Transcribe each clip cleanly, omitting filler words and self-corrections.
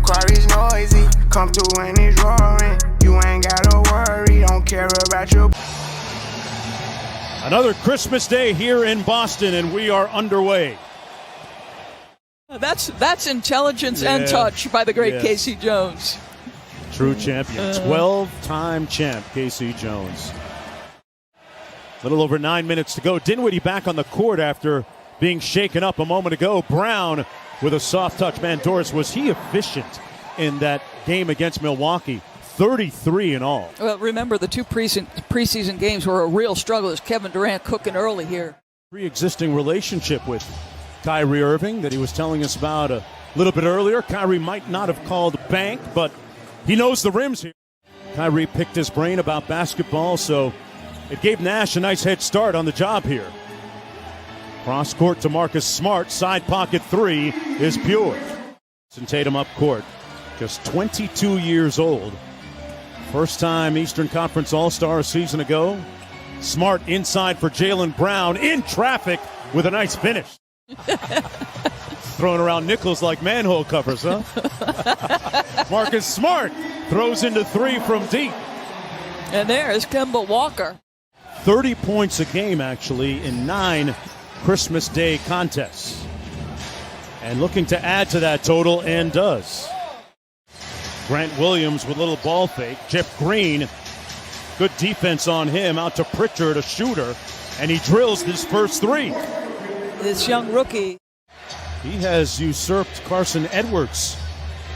car is noisy. Come through when it's roaring. You ain't gotta worry, don't care about your. Another Christmas Day here in Boston, and we are underway. That's intelligence and touch by the great Casey Jones. True champion, 12-time champ, Casey Jones. A little over 9 minutes to go. Dinwiddie back on the court after being shaken up a moment ago. Brown with a soft touch. Man, Doris, was he efficient in that game against Milwaukee? 33 in all. Well, remember, the two preseason games were a real struggle as Kevin Durant cooking early here. Pre-existing relationship with Kyrie Irving that he was telling us about a little bit earlier. Kyrie might not have called bank, but he knows the rims here. Kyrie picked his brain about basketball, so it gave Nash a nice head start on the job here. Cross court to Marcus Smart. Side pocket three is pure. And Tatum up court. Just 22 years old. First time Eastern Conference All-Star a season ago. Smart inside for Jaylen Brown. In traffic with a nice finish. Throwing around nickels like manhole covers, huh? Marcus Smart throws into three from deep. And there is Kemba Walker. 30 points a game, actually, in 9 Christmas Day contests. And looking to add to that total, and does. Grant Williams with a little ball fake. Jeff Green, good defense on him. Out to Pritchard, a shooter. And he drills his first three. This young rookie. He has usurped Carson Edwards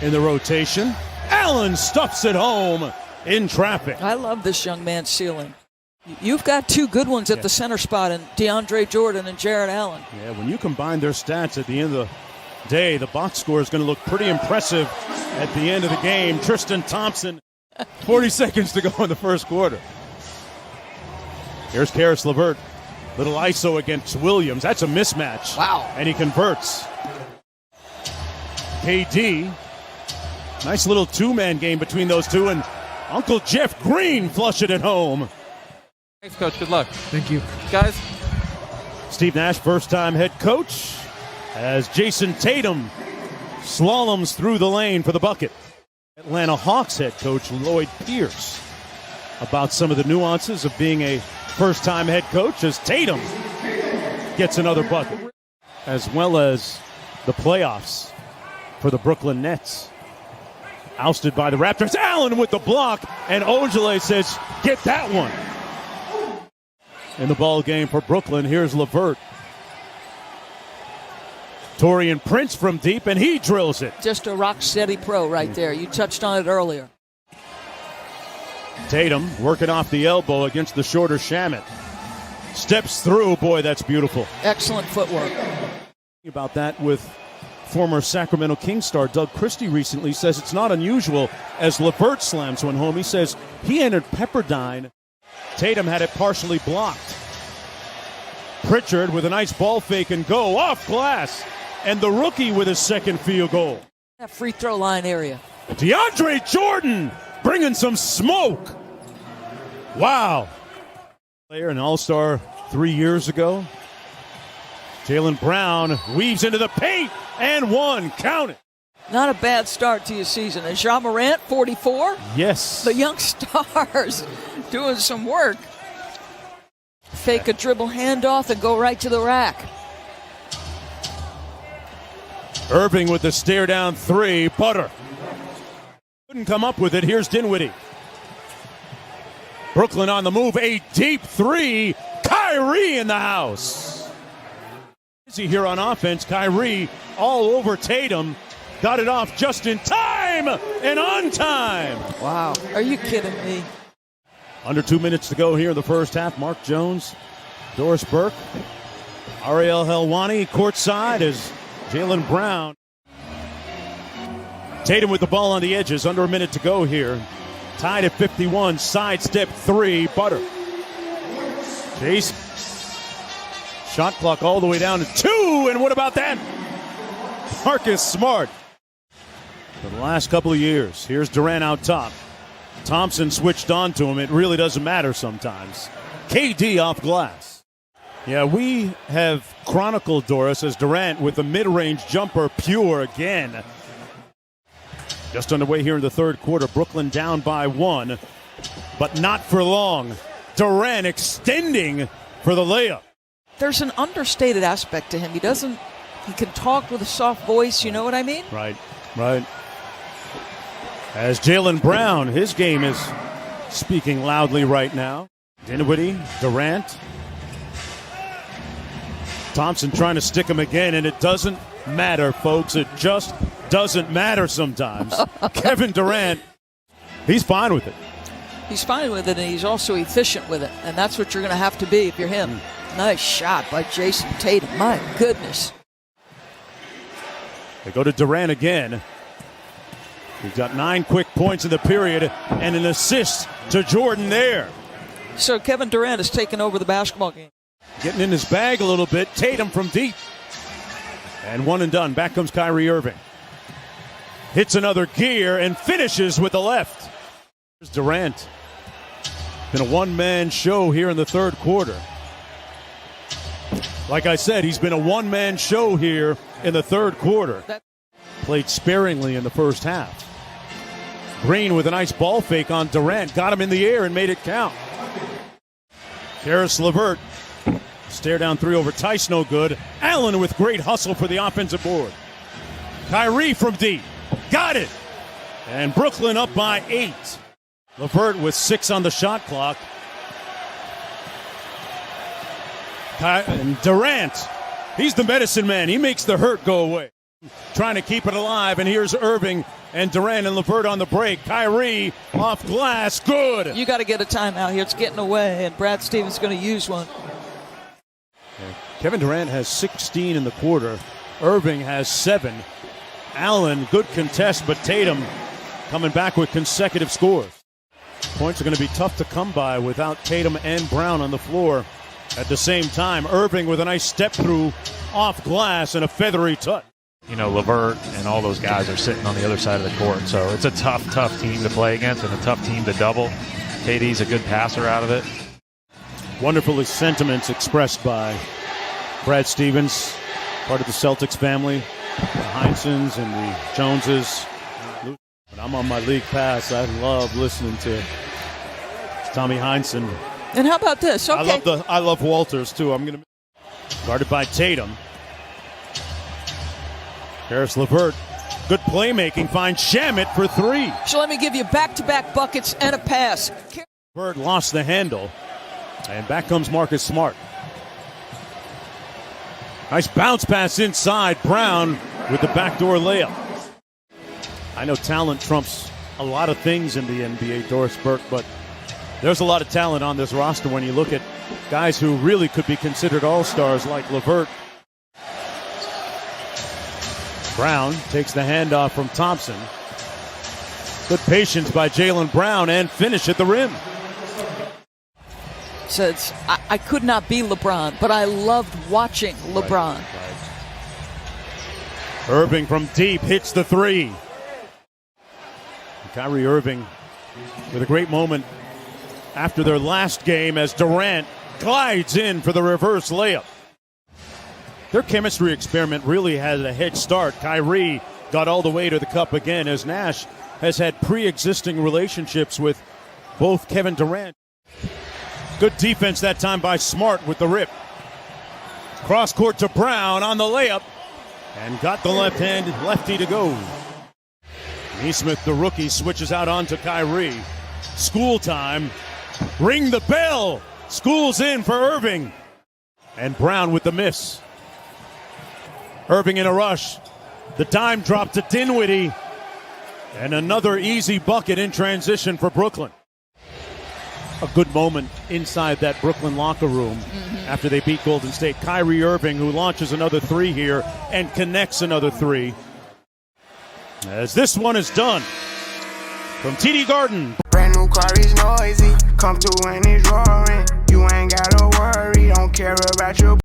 in the rotation. Allen stuffs it home in traffic. I love this young man's ceiling. You've got two good ones at the center spot in DeAndre Jordan and Jared Allen. Yeah, when you combine their stats at the end of the day, the box score is going to look pretty impressive at the end of the game. Tristan Thompson, 40 seconds to go in the first quarter. Here's Karis LeVert. Little ISO against Williams. That's a mismatch. Wow. And he converts. KD. Nice little two-man game between those two, and Uncle Jeff Green flush it at home. Thanks, Coach. Good luck. Thank you. Guys. Steve Nash, first-time head coach, as Jason Tatum slaloms through the lane for the bucket. Atlanta Hawks head coach Lloyd Pierce about some of the nuances of being a first-time head coach as Tatum gets another bucket, as well as the playoffs for the Brooklyn Nets. Ousted by the Raptors. Allen with the block, and Ojale says, get that one. In the ball game for Brooklyn, here's LeVert. Taurean Prince from deep, and he drills it. Just a rock-steady pro right there. You touched on it earlier. Tatum working off the elbow against the shorter Shamet. Steps through. Boy, that's beautiful. Excellent footwork. About that with former Sacramento Kings star Doug Christie recently. Says it's not unusual as LeVert slams one home. He says he entered Pepperdine. Tatum had it partially blocked. Pritchard with a nice ball fake and go off glass. And the rookie with his second field goal. That free throw line area. DeAndre Jordan bringing some smoke. Wow. Player, an all-star 3 years ago. Jaylen Brown weaves into the paint and one. Count it. Not a bad start to your season. And Ja Morant, 44? Yes. The young stars doing some work. Fake a dribble handoff and go right to the rack. Irving with the stare down three. Butter. Couldn't come up with it. Here's Dinwiddie. Brooklyn on the move. A deep three. Kyrie in the house. Busy here on offense. Kyrie all over Tatum. Got it off just in time and on time. Wow. Are you kidding me? Under 2 minutes to go here in the first half. Mark Jones, Doris Burke, Ariel Helwani courtside as Jaylen Brown. Tatum with the ball on the edges. Under a minute to go here. Tied at 51. Sidestep three. Butter. Chase. Shot clock all the way down to 2. And what about that? Marcus Smart. For the last couple of years. Here's Durant out top. Thompson switched on to him. It really doesn't matter sometimes. KD off glass. Yeah, we have chronicled Doris as Durant with the mid-range jumper pure again. Just underway here in the third quarter. Brooklyn down by 1, but not for long. Durant extending for the layup. There's an understated aspect to him. He can talk with a soft voice, you know what I mean? Right. As Jaylen Brown, his game is speaking loudly right now. Dinwiddie, Durant. Thompson trying to stick him again, and it doesn't matter, folks. It just doesn't matter sometimes. Kevin Durant, he's fine with it. He's fine with it, and he's also efficient with it, and that's what you're going to have to be if you're him. Nice shot by Jason Tatum. My goodness. They go to Durant again. He's got 9 quick points in the period and an assist to Jordan there. So Kevin Durant has taken over the basketball game. Getting in his bag a little bit. Tatum from deep. And one and done. Back comes Kyrie Irving. Hits another gear and finishes with the left. Here's Durant. Been a one-man show here in the third quarter. Like I said, he's been a one-man show here in the third quarter. Played sparingly in the first half. Green with a nice ball fake on Durant. Got him in the air and made it count. Karis LeVert. Stare down 3 over Tice, no good. Allen with great hustle for the offensive board. Kyrie from deep. Got it. And Brooklyn up by 8. LeVert with 6 on the shot clock. And Durant, he's the medicine man. He makes the hurt go away. Trying to keep it alive, and here's Irving and Durant and LeVert on the break. Kyrie off glass, good. You got to get a timeout here. It's getting away, and Brad Stevens going to use one. Yeah. Kevin Durant has 16 in the quarter. Irving has 7. Allen, good contest, but Tatum coming back with consecutive scores. Points are going to be tough to come by without Tatum and Brown on the floor at the same time. Irving with a nice step through off glass and a feathery touch. You know, LeVert and all those guys are sitting on the other side of the court. So it's a tough team to play against and a tough team to double. KD's a good passer out of it. Wonderful sentiments expressed by Brad Stevens, part of the Celtics family, the Heinsons and the Joneses. When I'm on my league pass, I love listening to Tommy Heinsohn. And how about this? Okay. I love Walters too. Guarded by Tatum. Karis LeVert, good playmaking, finds Shamet for 3. So let me give you back-to-back buckets and a pass. LeVert lost the handle, and back comes Marcus Smart. Nice bounce pass inside. Brown with the backdoor layup. I know talent trumps a lot of things in the NBA, Doris Burke, but there's a lot of talent on this roster when you look at guys who really could be considered all-stars like LeVert. Brown takes the handoff from Thompson. Good patience by Jaylen Brown and finish at the rim. Says, I could not be LeBron, but I loved watching LeBron. Right. Irving from deep hits the 3. Kyrie Irving with a great moment after their last game as Durant glides in for the reverse layup. Their chemistry experiment really had a head start. Kyrie got all the way to the cup again as Nash has had pre-existing relationships with both Kevin Durant. Good defense that time by Smart with the rip. Cross court to Brown on the layup and got the lefty to go. Nesmith, the rookie, switches out onto Kyrie. School time. Ring the bell. School's in for Irving. And Brown with the miss. Irving in a rush. The dime drop to Dinwiddie. And another easy bucket in transition for Brooklyn. A good moment inside that Brooklyn locker room after they beat Golden State. Kyrie Irving, who launches another 3 here and connects another 3. As this one is done from TD Garden. Brand new car is noisy. Come through and it's roaring. You ain't gotta worry. Don't care about your